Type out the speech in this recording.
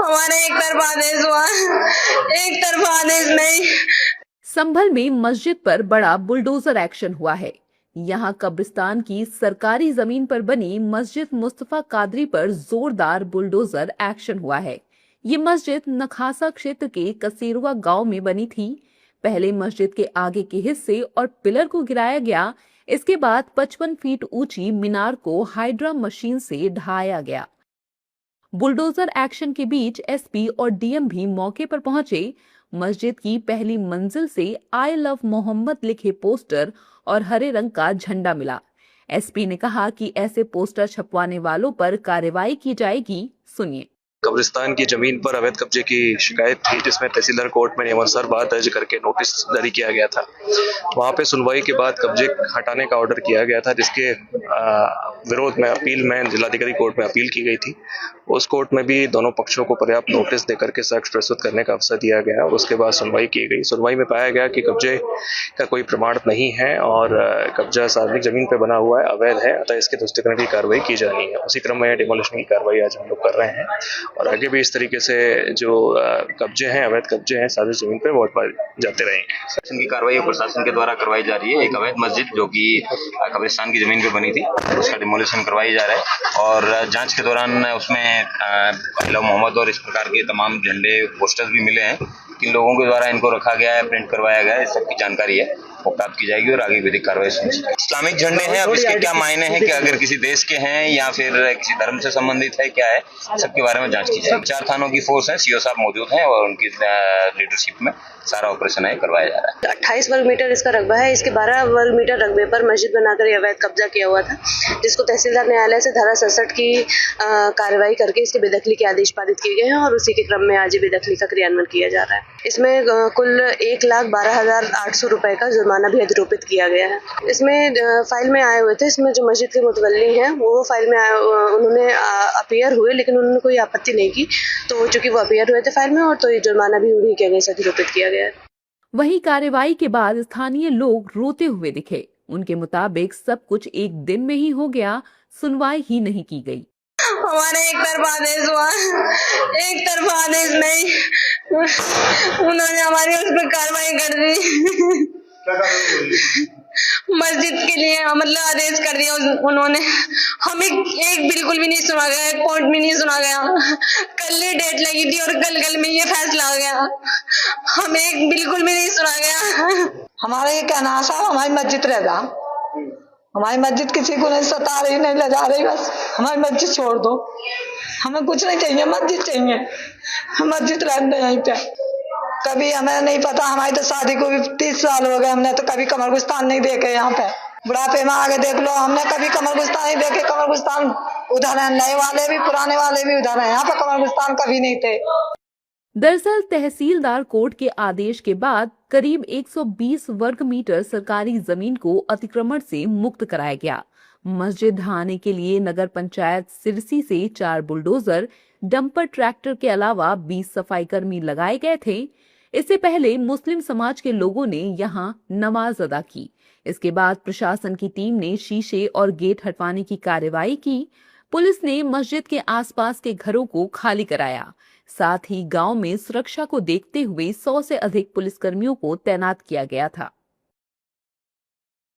हमारा एक तरफा आदेश हुआ, एक तरफा आदेश नहीं। संभल में मस्जिद पर बड़ा बुलडोजर एक्शन हुआ है। यहाँ कब्रिस्तान की सरकारी जमीन पर बनी मस्जिद मुस्तफा कादरी पर जोरदार बुलडोजर एक्शन हुआ है। ये मस्जिद नखासा क्षेत्र के कसेरुआ गांव में बनी थी। पहले मस्जिद के आगे के हिस्से और पिलर को गिराया गया। इसके बाद 55 फीट ऊंची मीनार को हाइड्रा मशीन से ढाया गया। बुलडोजर एक्शन के बीच एसपी और डीएम भी मौके पर पहुंचे। मस्जिद की पहली मंजिल से आई लव मोहम्मद लिखे पोस्टर और हरे रंग का झंडा मिला। एसपी ने कहा कि ऐसे पोस्टर छपवाने वालों पर कार्रवाई की जाएगी। सुनिए। कब्रिस्तान की जमीन पर अवैध कब्जे की शिकायत थी, जिसमें तहसीलदार कोर्ट में नियमानुसार बात दर्ज करके नोटिस जारी किया गया था। वहां पे सुनवाई के बाद कब्जे हटाने का ऑर्डर किया गया था, जिसके विरोध में अपील में जिलाधिकारी कोर्ट में अपील की गई थी। उस कोर्ट में भी दोनों पक्षों को पर्याप्त नोटिस देकर के साक्ष्य प्रस्तुत करने का अवसर दिया गया। उसके बाद सुनवाई की गई। सुनवाई में पाया गया कि कब्जे का कोई प्रमाण नहीं है और कब्जा सार्वजनिक जमीन पर बना हुआ है, अवैध है, अतः इसके ध्वस्तीकरण की कार्रवाई की जानी है। उसी क्रम में डिमोलिशन की कार्रवाई आज हम लोग कर रहे हैं और आगे भी इस तरीके से जो कब्जे हैं, अवैध कब्जे हैं, सार्वजनिक जमीन पर बहुत बार जाते रहेंगे। शासन की कार्रवाई प्रशासन के द्वारा करवाई जा रही है। एक अवैध मस्जिद जो कि कब्रिस्तान की जमीन पे बनी थी, उसका डिमोलिशन करवाई जा रहा है और जांच के दौरान उसमें लव मोहम्मद और इस प्रकार के तमाम झंडे पोस्टर्स भी मिले हैं। किन लोगों के द्वारा इनको रखा गया है, प्रिंट करवाया गया है, इस सब की जानकारी है वो प्राप्त की जाएगी और आगे विधिक कार्रवाई सुनिश्चित। इस्लामिक झंडे हैं, अब इसके क्या मायने हैं कि अगर किसी देश के हैं या फिर किसी धर्म से संबंधित है, क्या है, सबके बारे में जांच की जाएगी। 4 थानों की फोर्स है, सीओ साहब मौजूद हैं और उनकी लीडरशिप में सारा ऑपरेशन है करवाया जा रहा है। 28 वर्ग मीटर इसका रकबा है। इसके 12 वर्ग मीटर रकबे पर मस्जिद बनाकर यह अवैध कब्जा किया हुआ था, जिसको तहसीलदार न्यायालय से धारा 67 की कार्रवाई करके इसके बेदखली के आदेश पारित किए गए हैं और उसी के क्रम में आज बेदखली का क्रियान्वयन किया जा रहा है। इसमें कुल 1,12,800 रुपए का जुर्माना भी अधिरोपित किया गया है। इसमें फाइल में आए हुए थे, इसमें जो मस्जिद के मुतवल्ली हैं वो फाइल में उन्होंने अपीयर हुए, लेकिन उन्होंने कोई आपत्ति नहीं की, तो चूंकि वो अपीयर हुए थे फाइल में और तो ये जुर्माना भी उन्हीं के अगेंस्ट अधिरोपित किया गया है। वहीं कार्रवाई के बाद स्थानीय लोग रोते हुए दिखे। उनके मुताबिक सब कुछ एक दिन में ही हो गया, सुनवाई ही नहीं की गई। हमारा एक तरफा आदेश हुआ, एक तरफा आदेश नहीं। उन्होंने हमारी उस पर कार्रवाई कर दी। मस्जिद के लिए मतलब आदेश कर दिया उन्होंने। हमें एक बिल्कुल भी नहीं सुना गया, एक पॉइंट भी नहीं सुना गया। कल ही डेट लगी थी और कल में ये फैसला हो गया। हमें एक बिल्कुल भी नहीं सुना गया। हमारा ये कहना है साहब, हमारी मस्जिद रह जा, हमारी मस्जिद किसी को नहीं सता रही, नहीं ले जा रही, बस हमारी मस्जिद छोड़ दो। हमें कुछ नहीं चाहिए, मस्जिद चाहिए। मस्जिद रहने यहीं पे। कभी हमें नहीं पता, हमारी तो शादी को भी 30 साल हो गए, हमने तो कभी कमर गुस्तान नहीं देखे। यहाँ पे बुढ़ापे में आगे देख लो, हमने कभी कमर गुस्तान नहीं देखे। कमर गुस्तान उधर है, नए वाले भी पुराने वाले भी उधर है, यहाँ पे कमर गुस्तान कभी नहीं थे। दरअसल तहसीलदार कोर्ट के आदेश के बाद करीब 120 वर्ग मीटर सरकारी जमीन को अतिक्रमण से मुक्त कराया गया। मस्जिद ढहाने के लिए नगर पंचायत सिरसी से 4 बुलडोजर, डंपर ट्रैक्टर के अलावा 20 सफाई कर्मी लगाए गए थे। इससे पहले मुस्लिम समाज के लोगों ने यहां नमाज अदा की। इसके बाद प्रशासन की टीम ने शीशे और गेट हटवाने की कार्रवाई की। पुलिस ने मस्जिद के आसपास के घरों को खाली कराया। साथ ही गांव में सुरक्षा को देखते हुए 100 से अधिक पुलिसकर्मियों को तैनात किया गया था।